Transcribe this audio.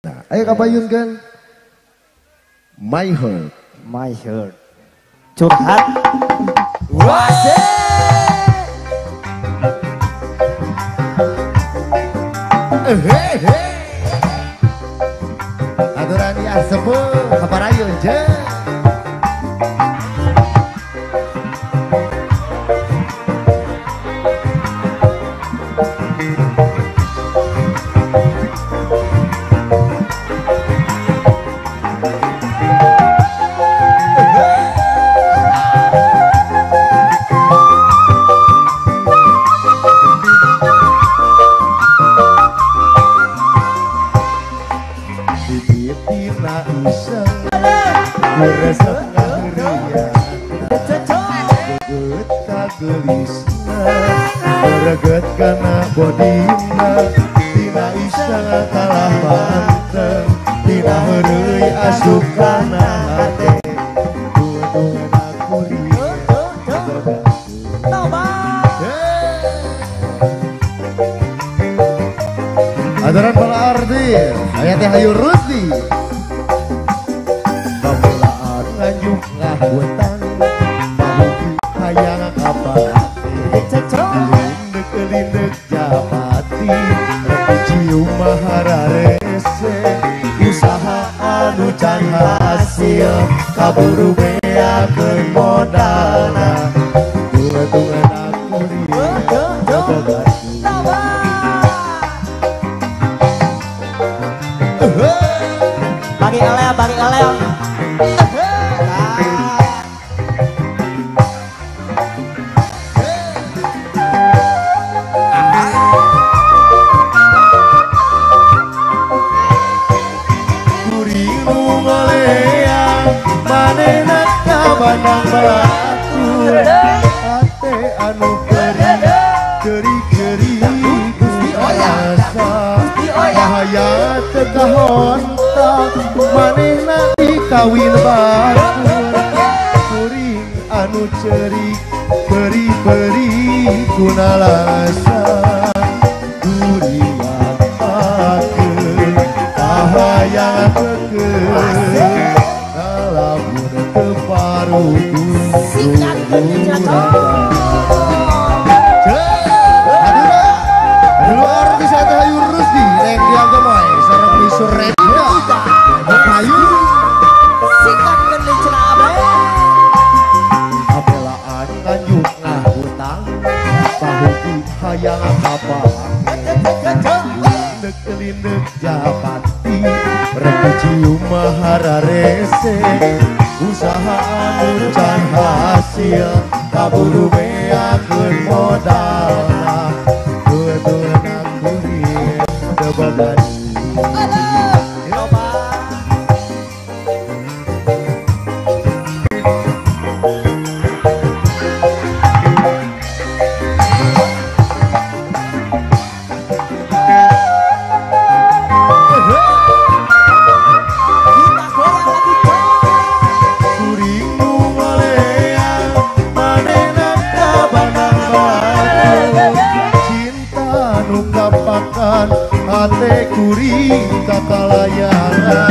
Nah, ayo kapayun kan. My Heart. My Heart. Curhat. Wasik. Aturani asepuh kaparayon je. Reget kana bodina tina isa kalah panteng tina heureuy asup kana hate dua-dua kuliah aturan bala arti aya teh hayu Rusdi babelaan nganjuk ngahutan bahuki hayang kapal lindek japati rek cium mahararese usaha anu can hasil kaburu beakeun modalna tunga-tunga kuliah bagi elel bagi elel Bandang batur ate anu geri Gusti asa bahaya tegahontak manehna dikawin batur kuring anu cerik beri kunalasan durian akeun bahaya kekeun kalamun keparuh sikat kening aduh artis eta hayu Rusdi rek diaga moe sareng misur Redina hayu sikat kening cenah abah abelaan nganjuk ngahutang pahuki hayang kapal lindek japati rek cium mahararese usaha anu can hasil kaburu beakeun modalna dua-duana kuliah debagan hate kuring kakalayangan